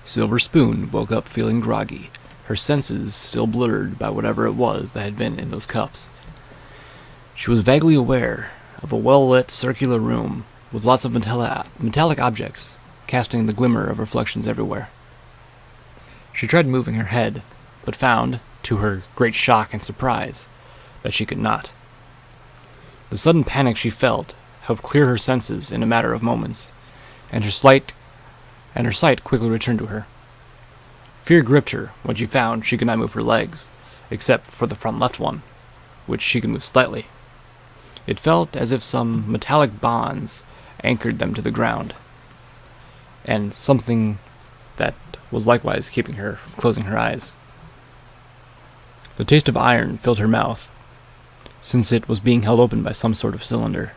Silver Spoon woke up feeling groggy, her senses still blurred by whatever it was that had been in those cups. She was vaguely aware of a well-lit circular room with lots of metallic objects casting the glimmer of reflections everywhere. She tried moving her head, but found, to her great shock and surprise, that she could not. The sudden panic she felt helped clear her senses in a matter of moments, and her sight quickly returned to her. Fear gripped her when she found she could not move her legs, except for the front left one, which she could move slightly. It felt as if some metallic bonds anchored them to the ground, and something that was likewise keeping her from closing her eyes. The taste of iron filled her mouth, since it was being held open by some sort of cylinder.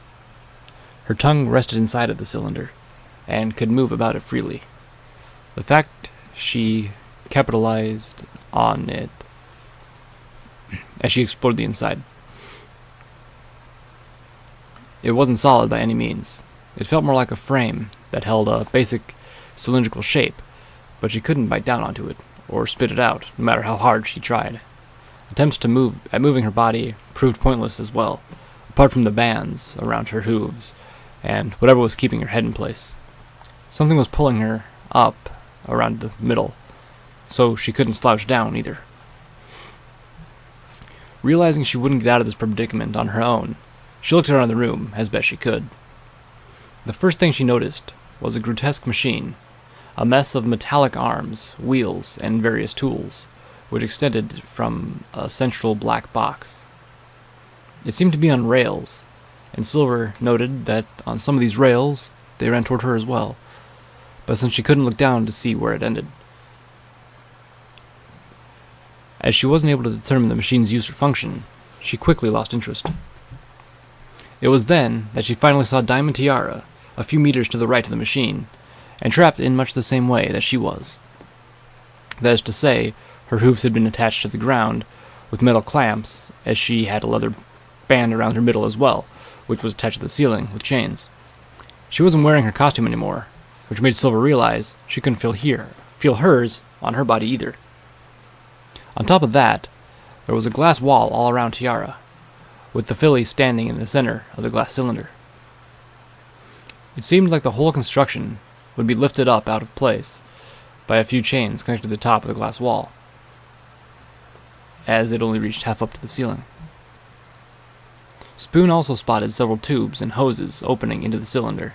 Her tongue rested inside of the cylinder, and could move about it freely. The fact she capitalized on it as she explored the inside. It wasn't solid by any means. It felt more like a frame that held a basic cylindrical shape, but she couldn't bite down onto it, or spit it out, no matter how hard she tried. Attempts to moving her body proved pointless as well, apart from the bands around her hooves, and whatever was keeping her head in place. Something was pulling her up around the middle, so she couldn't slouch down either. Realizing she wouldn't get out of this predicament on her own, she looked around the room as best she could. The first thing she noticed was a grotesque machine, a mess of metallic arms, wheels, and various tools, which extended from a central black box. It seemed to be on rails, and Silver noted that on some of these rails they ran toward her as well, but since she couldn't look down to see where it ended, as she wasn't able to determine the machine's use or function, she quickly lost interest. It was then that she finally saw Diamond Tiara, a few meters to the right of the machine, and trapped in much the same way that she was. That is to say, her hooves had been attached to the ground with metal clamps, as she had a leather band around her middle as well, which was attached to the ceiling with chains. She wasn't wearing her costume anymore, which made Silver realize she couldn't feel hers on her body either. On top of that, there was a glass wall all around Tiara, with the filly standing in the center of the glass cylinder. It seemed like the whole construction would be lifted up out of place by a few chains connected to the top of the glass wall, as it only reached half up to the ceiling. Spoon also spotted several tubes and hoses opening into the cylinder,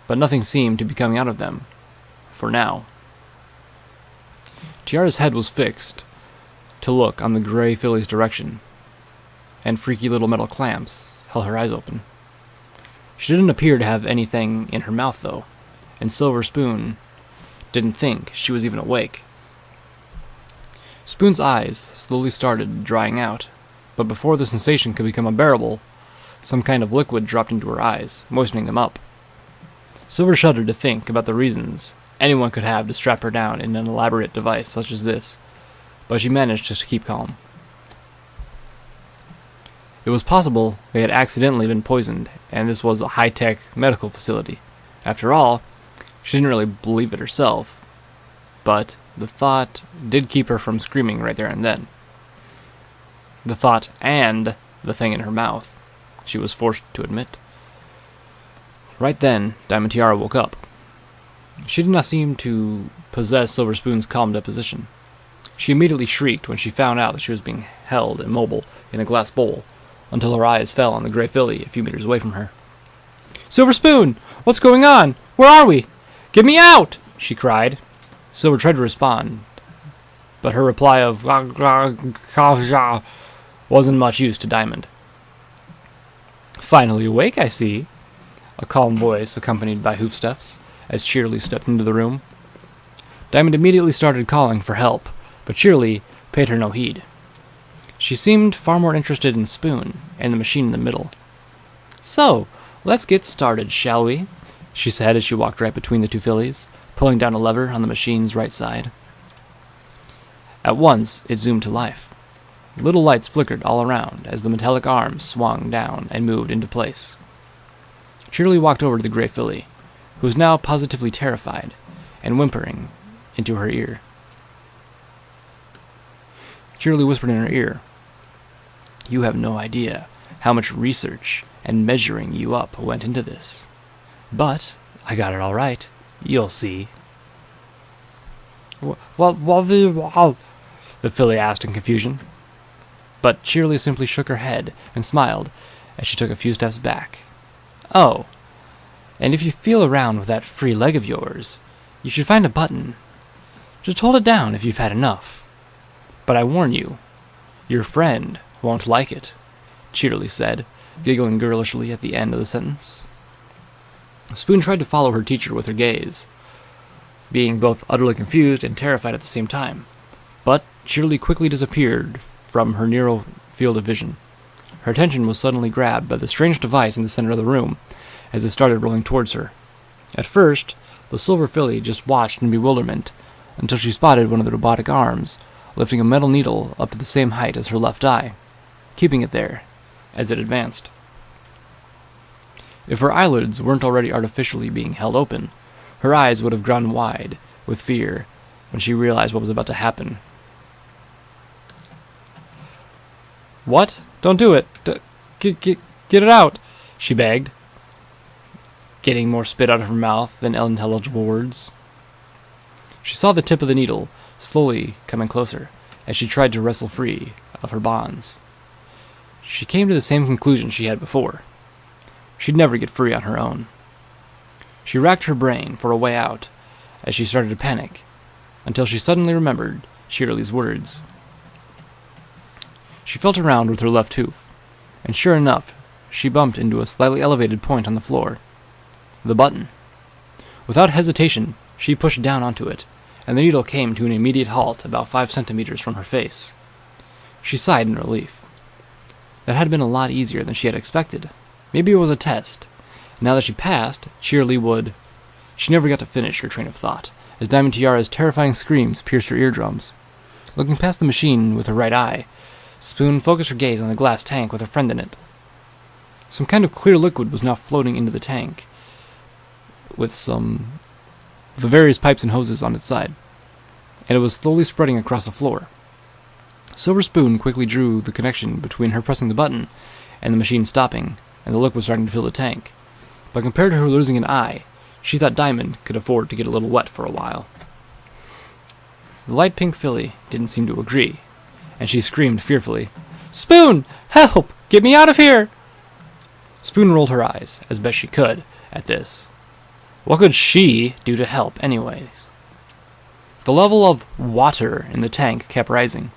but nothing seemed to be coming out of them, for now. Tiara's head was fixed to look on the gray filly's direction, and freaky little metal clamps held her eyes open. She didn't appear to have anything in her mouth, though, and Silver Spoon didn't think she was even awake. Spoon's eyes slowly started drying out, but before the sensation could become unbearable, some kind of liquid dropped into her eyes, moistening them up. Silver shuddered to think about the reasons anyone could have to strap her down in an elaborate device such as this, but she managed to keep calm. It was possible they had accidentally been poisoned, and this was a high-tech medical facility. After all, she didn't really believe it herself, but the thought did keep her from screaming right there and then. The thought and the thing in her mouth, she was forced to admit. Right then, Diamond Tiara woke up. She did not seem to possess Silver Spoon's calm disposition. She immediately shrieked when she found out that she was being held immobile in a glass bowl, until her eyes fell on the gray filly a few meters away from her. "Silver Spoon! What's going on? Where are we? Get me out!" she cried. Silver tried to respond, but her reply of wasn't much use to Diamond. "Finally awake, I see," a calm voice accompanied by hoofsteps, as Cheerily stepped into the room. Diamond immediately started calling for help, but Cheerily paid her no heed. She seemed far more interested in Spoon and the machine in the middle. "So, let's get started, shall we?" she said as she walked right between the two fillies, pulling down a lever on the machine's right side. At once, it zoomed to life. Little lights flickered all around as the metallic arms swung down and moved into place. Cheerily walked over to the gray filly, who was now positively terrified, and whimpering into her ear. Cheerilee whispered in her ear, "You have no idea how much research and measuring you up went into this. But I got it all right. You'll see." The filly asked in confusion. But Cheerilee simply shook her head and smiled as she took a few steps back. "Oh, and if you feel around with that free leg of yours, you should find a button. Just hold it down if you've had enough. But I warn you, your friend won't like it," Cheerilee said, giggling girlishly at the end of the sentence. Spoon tried to follow her teacher with her gaze, being both utterly confused and terrified at the same time. But Cheerilee quickly disappeared from her narrow field of vision. Her attention was suddenly grabbed by the strange device in the center of the room as it started rolling towards her. At first, the silver filly just watched in bewilderment until she spotted one of the robotic arms lifting a metal needle up to the same height as her left eye, keeping it there as it advanced. If her eyelids weren't already artificially being held open, her eyes would have grown wide with fear when she realized what was about to happen. "What? Don't do it! Get it out!" she begged, getting more spit out of her mouth than unintelligible words. She saw the tip of the needle slowly coming closer as she tried to wrestle free of her bonds. She came to the same conclusion she had before. She'd never get free on her own. She racked her brain for a way out as she started to panic, until she suddenly remembered Cheerilee's words. She felt around with her left hoof, and sure enough, she bumped into a slightly elevated point on the floor. The button. Without hesitation, she pushed down onto it, and the needle came to an immediate halt about 5 centimeters from her face. She sighed in relief. That had been a lot easier than she had expected. Maybe it was a test. Now that she passed, Cheerilee would... She never got to finish her train of thought, as Diamond Tiara's terrifying screams pierced her eardrums. Looking past the machine with her right eye, Spoon focused her gaze on the glass tank with her friend in it. Some kind of clear liquid was now floating into the tank, with the various pipes and hoses on its side, and it was slowly spreading across the floor. Silver Spoon quickly drew the connection between her pressing the button and the machine stopping, and the liquid starting to fill the tank. But compared to her losing an eye, she thought Diamond could afford to get a little wet for a while. The light pink filly didn't seem to agree, and she screamed fearfully, "Spoon! Help! Get me out of here!" Spoon rolled her eyes, as best she could, at this. What could she do to help, anyways? The level of water in the tank kept rising,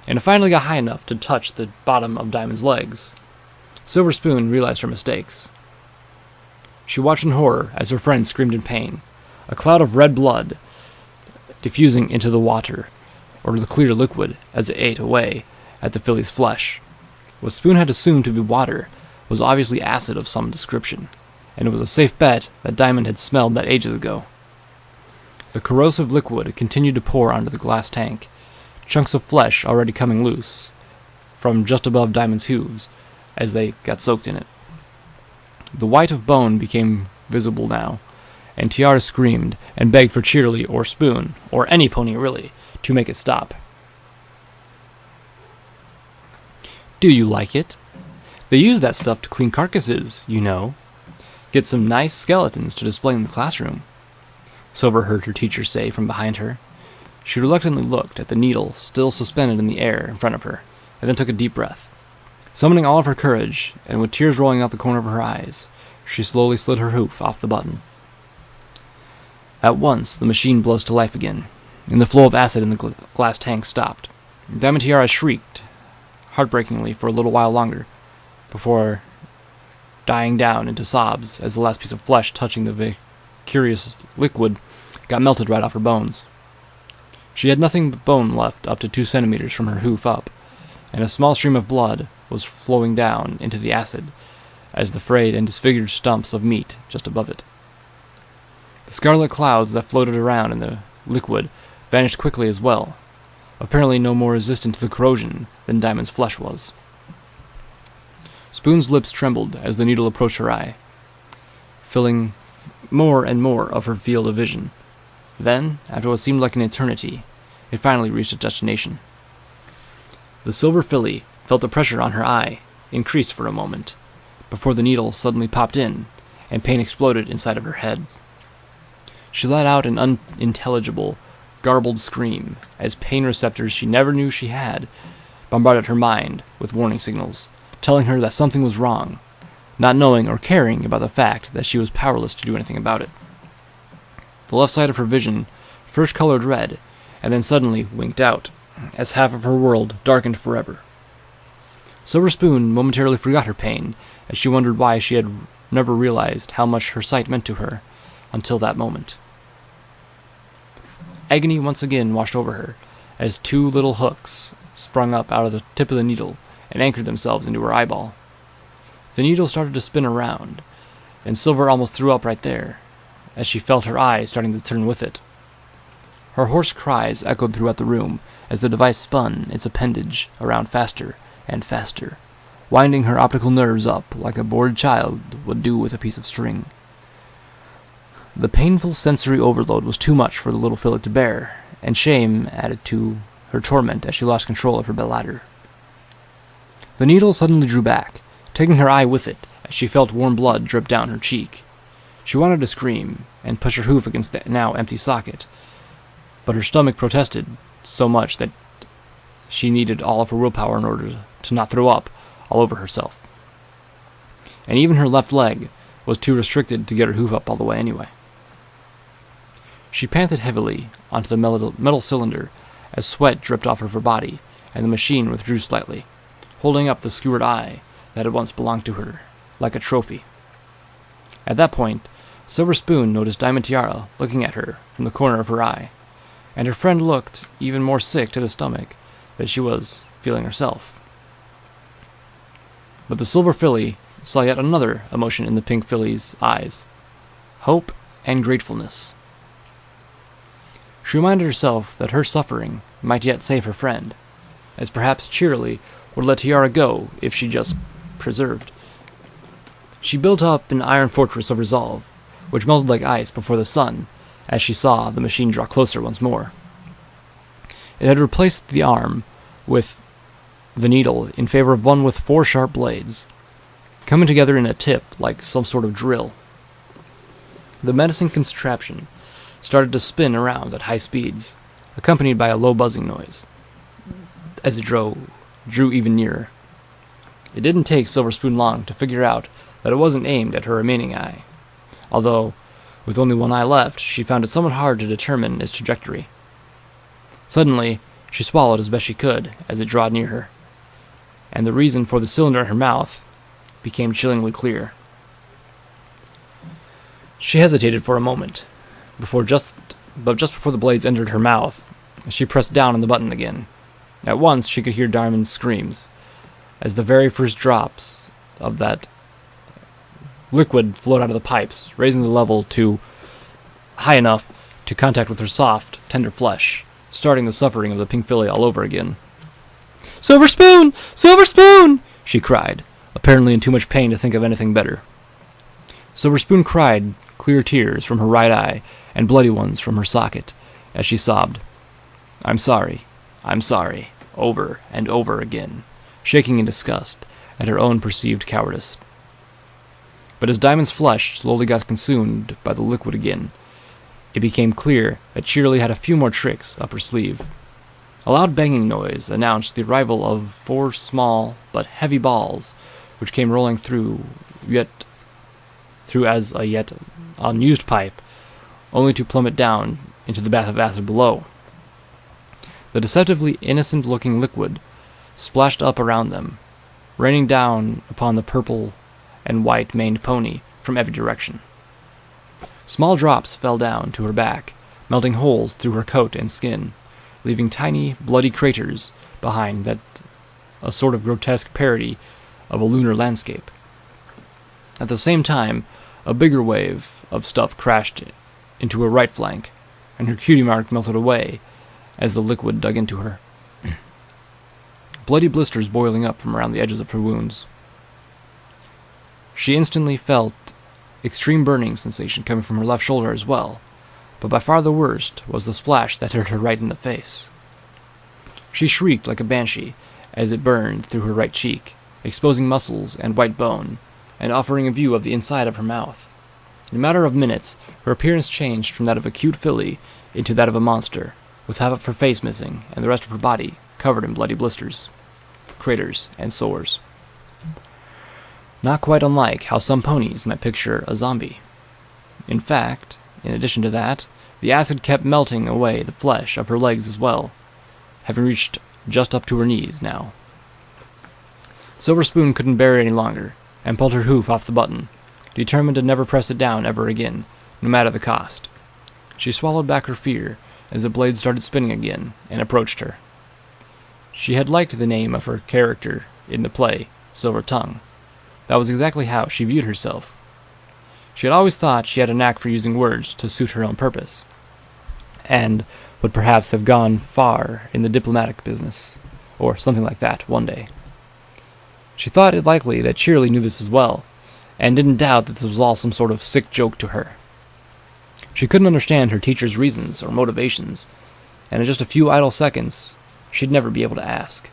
and it finally got high enough to touch the bottom of Diamond's legs. Silver Spoon realized her mistakes. She watched in horror as her friend screamed in pain, a cloud of red blood diffusing into the water, or the clear liquid, as it ate away at the filly's flesh. What Spoon had assumed to be water was obviously acid of some description, and it was a safe bet that Diamond had smelled that ages ago. The corrosive liquid continued to pour onto the glass tank, chunks of flesh already coming loose from just above Diamond's hooves as they got soaked in it. The white of bone became visible now, and Tiara screamed and begged for Cheerilee or Spoon, or any pony really, to make it stop. "Do you like it? They use that stuff to clean carcasses, you know. Get some nice skeletons to display in the classroom," Silver heard her teacher say from behind her. She reluctantly looked at the needle still suspended in the air in front of her, and then took a deep breath. Summoning all of her courage, and with tears rolling out the corner of her eyes, she slowly slid her hoof off the button. At once, the machine buzzed to life again, and the flow of acid in the glass tank stopped. Diamond Tiara shrieked heartbreakingly for a little while longer, before dying down into sobs as the last piece of flesh touching the curious liquid got melted right off her bones. She had nothing but bone left up to 2 centimeters from her hoof up, and a small stream of blood was flowing down into the acid as the frayed and disfigured stumps of meat just above it. The scarlet clouds that floated around in the liquid vanished quickly as well, apparently no more resistant to the corrosion than Diamond's flesh was. Spoon's lips trembled as the needle approached her eye, filling more and more of her field of vision. Then, after what seemed like an eternity, it finally reached its destination. The silver filly felt the pressure on her eye increase for a moment, before the needle suddenly popped in, and pain exploded inside of her head. She let out an unintelligible, garbled scream, as pain receptors she never knew she had bombarded her mind with warning signals, telling her that something was wrong, not knowing or caring about the fact that she was powerless to do anything about it. The left side of her vision first colored red, and then suddenly winked out, as half of her world darkened forever. Silver Spoon momentarily forgot her pain, as she wondered why she had never realized how much her sight meant to her until that moment. Agony once again washed over her, as two little hooks sprung up out of the tip of the needle and anchored themselves into her eyeball. The needle started to spin around, and Silver almost threw up right there, as she felt her eye starting to turn with it. Her hoarse cries echoed throughout the room as the device spun its appendage around faster and faster, winding her optical nerves up like a bored child would do with a piece of string. The painful sensory overload was too much for the little filly to bear, and shame added to her torment as she lost control of her bladder. The needle suddenly drew back, taking her eye with it as she felt warm blood drip down her cheek. She wanted to scream and push her hoof against the now empty socket, but her stomach protested so much that she needed all of her willpower in order to not throw up all over herself. And even her left leg was too restricted to get her hoof up all the way anyway. She panted heavily onto the metal cylinder as sweat dripped off of her body, and the machine withdrew slightly, holding up the skewered eye that had once belonged to her, like a trophy. At that point, Silver Spoon noticed Diamond Tiara looking at her from the corner of her eye, and her friend looked even more sick to the stomach than she was feeling herself. But the silver filly saw yet another emotion in the pink filly's eyes: hope and gratefulness. She reminded herself that her suffering might yet save her friend, as perhaps Cheerilee would let Tiara go if she just persevered. She built up an iron fortress of resolve, which melted like ice before the sun as she saw the machine draw closer once more. It had replaced the arm with the needle in favor of one with 4 sharp blades, coming together in a tip like some sort of drill. The menacing contraption started to spin around at high speeds, accompanied by a low buzzing noise, as it drew even nearer. It didn't take Silver Spoon long to figure out that it wasn't aimed at her remaining eye, although, with only one eye left, she found it somewhat hard to determine its trajectory. Suddenly, she swallowed as best she could as it drawed near her, and the reason for the cylinder in her mouth became chillingly clear. She hesitated for a moment, but just before the blades entered her mouth, she pressed down on the button again. At once, she could hear Diamond's screams, as the very first drops of that liquid flowed out of the pipes, raising the level to high enough to contact with her soft, tender flesh, starting the suffering of the pink filly all over again. "Silver Spoon! Silver Spoon!" she cried, apparently in too much pain to think of anything better. Silver Spoon cried clear tears from her right eye and bloody ones from her socket as she sobbed, I'm sorry, over and over again, shaking in disgust at her own perceived cowardice. But as Diamond's flesh slowly got consumed by the liquid again, it became clear that Cheerilee had a few more tricks up her sleeve. A loud banging noise announced the arrival of 4 small but heavy balls, which came rolling through as a yet unused pipe, only to plummet down into the bath of acid below. The deceptively innocent-looking liquid splashed up around them, raining down upon the purple and white maned pony from every direction. Small drops fell down to her back, melting holes through her coat and skin, leaving tiny, bloody craters behind that a sort of grotesque parody of a lunar landscape. At the same time, a bigger wave of stuff crashed into her right flank, and her cutie mark melted away as the liquid dug into her. Bloody blisters boiling up from around the edges of her wounds. She instantly felt extreme burning sensation coming from her left shoulder as well, but by far the worst was the splash that hit her right in the face. She shrieked like a banshee as it burned through her right cheek, exposing muscles and white bone, and offering a view of the inside of her mouth. In a matter of minutes, her appearance changed from that of a cute filly into that of a monster, with half of her face missing and the rest of her body covered in bloody blisters, craters, and sores. Not quite unlike how some ponies might picture a zombie. In fact, in addition to that, the acid kept melting away the flesh of her legs as well, having reached just up to her knees now. Silver Spoon couldn't bear it any longer, and pulled her hoof off the button, determined to never press it down ever again, no matter the cost. She swallowed back her fear as the blade started spinning again and approached her. She had liked the name of her character in the play, Silver Tongue. That was exactly how she viewed herself. She had always thought she had a knack for using words to suit her own purpose, and would perhaps have gone far in the diplomatic business, or something like that, one day. She thought it likely that Shirley knew this as well, and didn't doubt that this was all some sort of sick joke to her. She couldn't understand her teacher's reasons or motivations, and in just a few idle seconds, she'd never be able to ask.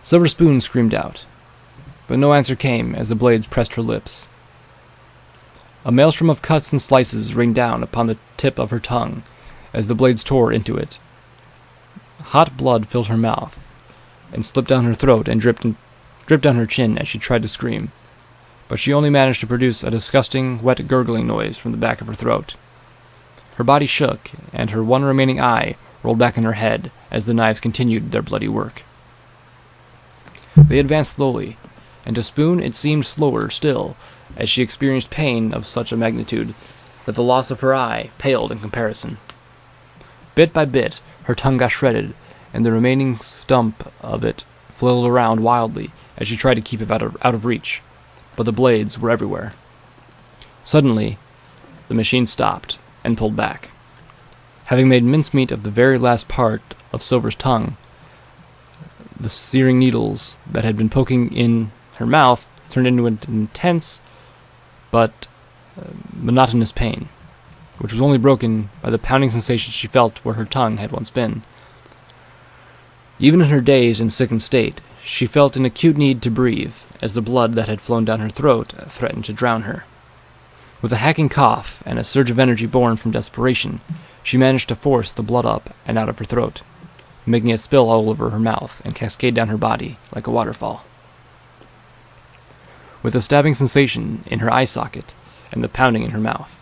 Silver Spoon screamed out, but no answer came as the blades pressed her lips. A maelstrom of cuts and slices rained down upon the tip of her tongue as the blades tore into it. Hot blood filled her mouth, and slipped down her throat and dripped down her chin as she tried to scream, but she only managed to produce a disgusting, wet gurgling noise from the back of her throat. Her body shook, and her one remaining eye rolled back in her head as the knives continued their bloody work. They advanced slowly, and to Spoon it seemed slower still, as she experienced pain of such a magnitude that the loss of her eye paled in comparison. Bit by bit, her tongue got shredded, and the remaining stump of it flailed around wildly as she tried to keep it out of reach, but the blades were everywhere. Suddenly, the machine stopped and pulled back. Having made mincemeat of the very last part of Silver's tongue, the searing needles that had been poking in her mouth turned into an intense but monotonous pain, which was only broken by the pounding sensation she felt where her tongue had once been. Even in her dazed and sickened state, she felt an acute need to breathe, as the blood that had flown down her throat threatened to drown her. With a hacking cough and a surge of energy born from desperation, she managed to force the blood up and out of her throat, making it spill all over her mouth and cascade down her body like a waterfall. With a stabbing sensation in her eye socket and the pounding in her mouth,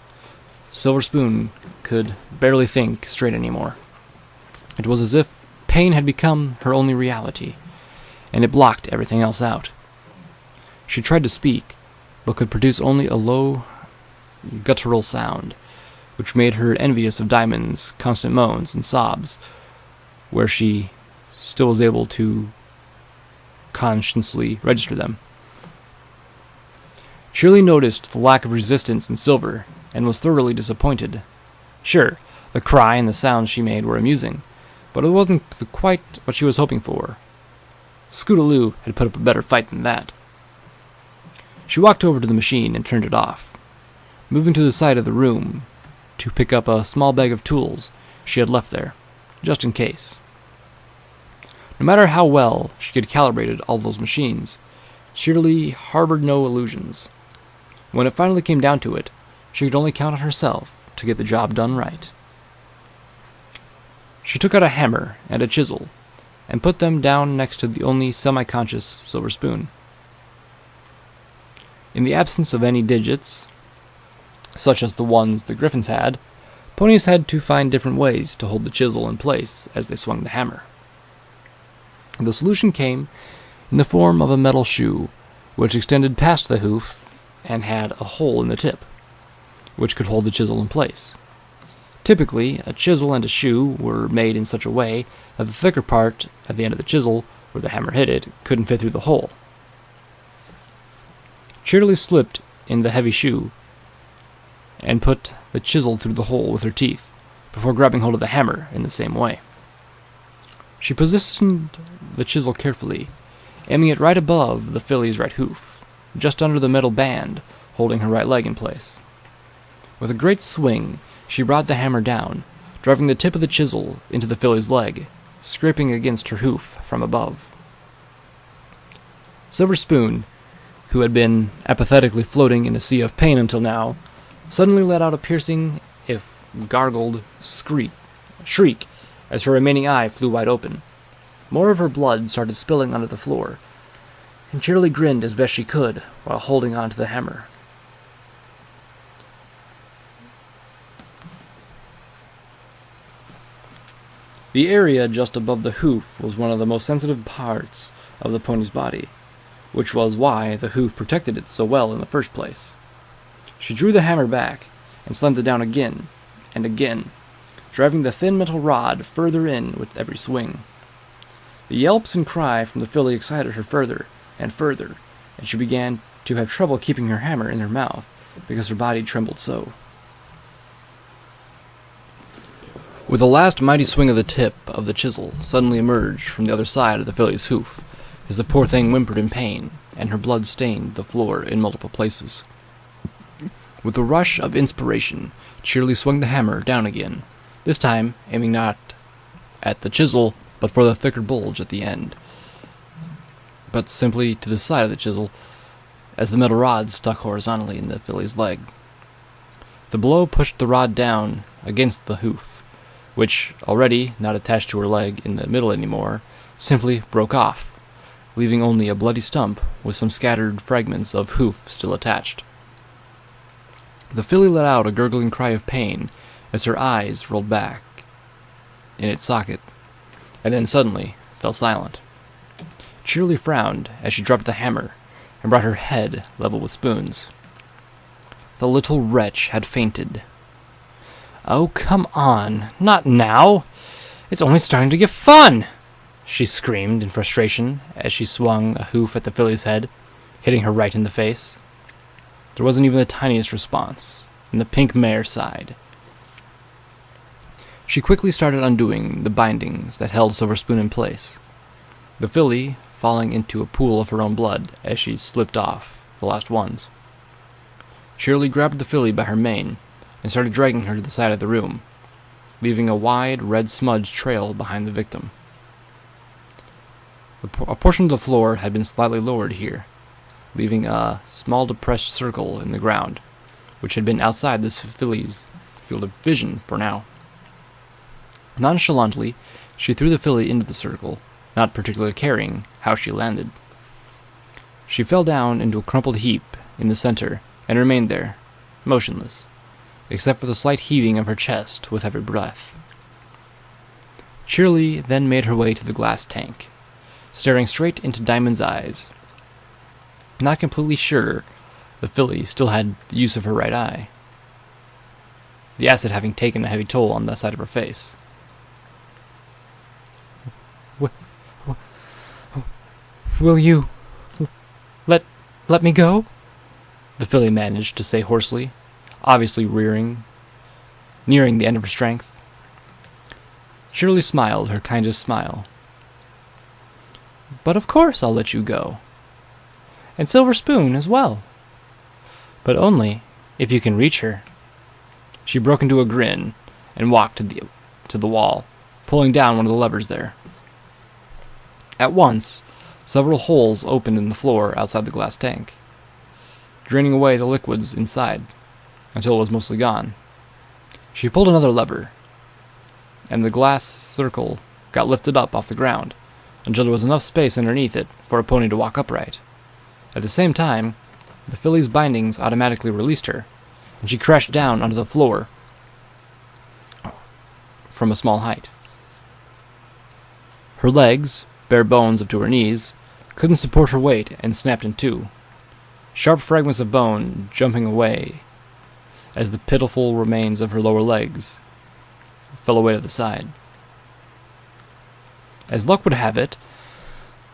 Silver Spoon could barely think straight anymore. It was as if pain had become her only reality, and it blocked everything else out. She tried to speak, but could produce only a low, guttural sound, which made her envious of Diamond's constant moans and sobs, where she still was able to consciously register them. Shirley noticed the lack of resistance in Silver, and was thoroughly disappointed. Sure, the cry and the sounds she made were amusing, but it wasn't quite what she was hoping for. Scootaloo had put up a better fight than that. She walked over to the machine and turned it off, moving to the side of the room to pick up a small bag of tools she had left there, just in case. No matter how well she had calibrated all those machines, Shirley harbored no illusions. When it finally came down to it, she could only count on herself to get the job done right. She took out a hammer and a chisel, and put them down next to the only semi-conscious Silver Spoon. In the absence of any digits, such as the ones the Griffins had, ponies had to find different ways to hold the chisel in place as they swung the hammer. The solution came in the form of a metal shoe, which extended past the hoof and had a hole in the tip, which could hold the chisel in place. Typically, a chisel and a shoe were made in such a way that the thicker part at the end of the chisel, where the hammer hit it, couldn't fit through the hole. Shirley slipped in the heavy shoe and put the chisel through the hole with her teeth, before grabbing hold of the hammer in the same way. She positioned the chisel carefully, aiming it right above the filly's right hoof, just under the metal band holding her right leg in place. With a great swing, she brought the hammer down, driving the tip of the chisel into the filly's leg, scraping against her hoof from above. Silver Spoon, who had been apathetically floating in a sea of pain until now, suddenly let out a piercing, if gargled, shriek as her remaining eye flew wide open. More of her blood started spilling onto the floor, and Cheerilee grinned as best she could while holding on to the hammer. The area just above the hoof was one of the most sensitive parts of the pony's body, which was why the hoof protected it so well in the first place. She drew the hammer back and slammed it down again and again, driving the thin metal rod further in with every swing. The yelps and cry from the filly excited her further and further, and she began to have trouble keeping her hammer in her mouth because her body trembled so. With a last mighty swing of the tip of the chisel suddenly emerged from the other side of the filly's hoof, as the poor thing whimpered in pain, and her blood stained the floor in multiple places. With a rush of inspiration, Cheerilee swung the hammer down again, this time aiming not at the chisel, but for the thicker bulge at the end, but simply to the side of the chisel, as the metal rod stuck horizontally in the filly's leg. The blow pushed the rod down against the hoof, which, already not attached to her leg in the middle anymore, simply broke off, leaving only a bloody stump with some scattered fragments of hoof still attached. The filly let out a gurgling cry of pain as her eyes rolled back in its socket, and then suddenly fell silent. Cheerilee frowned as she dropped the hammer and brought her head level with Spoon's. The little wretch had fainted. "Oh, come on, not now! It's only starting to get fun!" she screamed in frustration as she swung a hoof at the filly's head, hitting her right in the face. There wasn't even the tiniest response, and the pink mare sighed. She quickly started undoing the bindings that held Silver Spoon in place, the filly falling into a pool of her own blood as she slipped off the last ones. Cheerilee grabbed the filly by her mane and started dragging her to the side of the room, leaving a wide red smudge trail behind the victim. A portion of the floor had been slightly lowered here, leaving a small depressed circle in the ground, which had been outside this filly's field of vision for now. Nonchalantly, she threw the filly into the circle, not particularly caring how she landed. She fell down into a crumpled heap in the center and remained there, motionless, except for the slight heaving of her chest with every breath. Cheerilee then made her way to the glass tank, staring straight into Diamond's eyes, not completely sure the filly still had the use of her right eye, the acid having taken a heavy toll on that side of her face. "Will you let me go?" the filly managed to say hoarsely, obviously nearing the end of her strength. Cheerilee smiled her kindest smile. "But of course I'll let you go. And Silver Spoon as well. But only if you can reach her." She broke into a grin and walked to the wall, pulling down one of the levers there. At once, several holes opened in the floor outside the glass tank, draining away the liquids inside until it was mostly gone. She pulled another lever, and the glass circle got lifted up off the ground until there was enough space underneath it for a pony to walk upright. At the same time, the filly's bindings automatically released her, and she crashed down onto the floor from a small height. Her legs, bare bones up to her knees, couldn't support her weight and snapped in two, sharp fragments of bone jumping away as the pitiful remains of her lower legs fell away to the side. As luck would have it,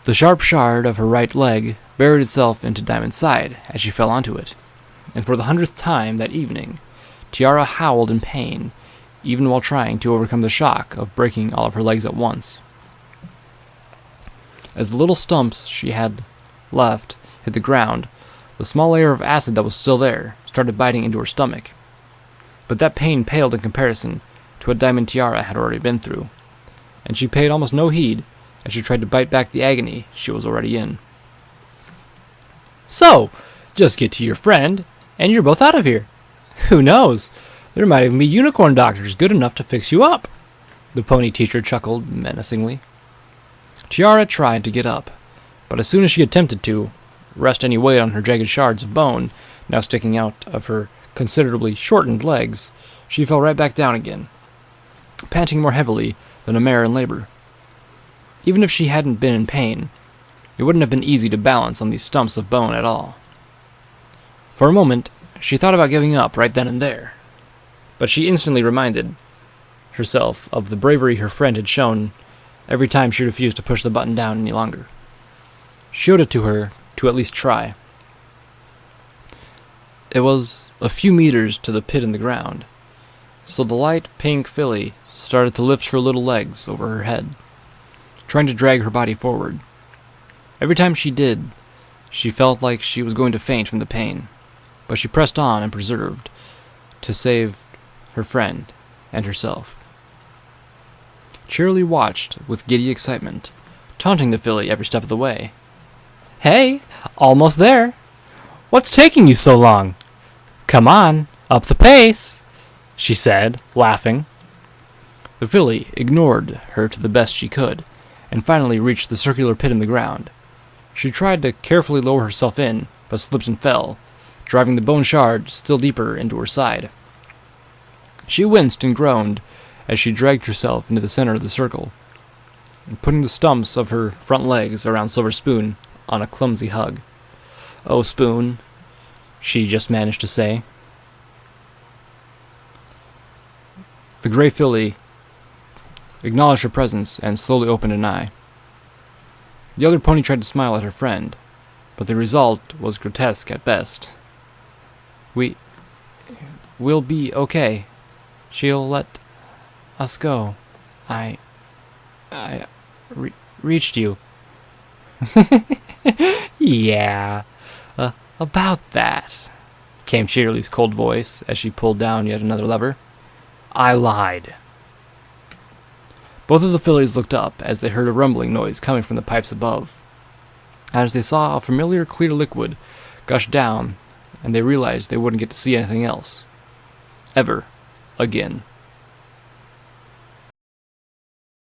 the sharp shard of her right leg buried itself into Diamond's side as she fell onto it, and for the 100th time that evening, Tiara howled in pain, even while trying to overcome the shock of breaking all of her legs at once. As the little stumps she had left hit the ground, the small layer of acid that was still there started biting into her stomach. But that pain paled in comparison to what Diamond Tiara had already been through, and she paid almost no heed as she tried to bite back the agony she was already in. So, just get to your friend, and you're both out of here. Who knows? There might even be unicorn doctors good enough to fix you up. The pony teacher chuckled menacingly. Tiara tried to get up, but as soon as she attempted to rest any weight on her jagged shards of bone now sticking out of her considerably shortened legs, she fell right back down again, panting more heavily than a mare in labor. Even if she hadn't been in pain, it wouldn't have been easy to balance on these stumps of bone at all. For a moment, she thought about giving up right then and there, but she instantly reminded herself of the bravery her friend had shown every time she refused to push the button down any longer. She owed it to her to at least try. It was a few meters to the pit in the ground, so the light pink filly started to lift her little legs over her head, trying to drag her body forward. Every time she did, she felt like she was going to faint from the pain, but she pressed on and persevered to save her friend and herself. Cheerilee watched with giddy excitement, taunting the filly every step of the way. "Hey, almost there. What's taking you so long? Come on, up the pace," she said, laughing. The filly ignored her to the best she could, and finally reached the circular pit in the ground. She tried to carefully lower herself in, but slipped and fell, driving the bone shard still deeper into her side. She winced and groaned as she dragged herself into the center of the circle, putting the stumps of her front legs around Silver Spoon on a clumsy hug. "Oh, Spoon," she just managed to say. The gray filly acknowledged her presence and slowly opened an eye. The other pony tried to smile at her friend, but the result was grotesque at best. We'll be okay. She'll let us go. I reached you." "Yeah, about that," came Cheerilee's cold voice as she pulled down yet another lever. "I lied." Both of the fillies looked up as they heard a rumbling noise coming from the pipes above. As they saw a familiar clear liquid gush down, and they realized they wouldn't get to see anything else. Ever again.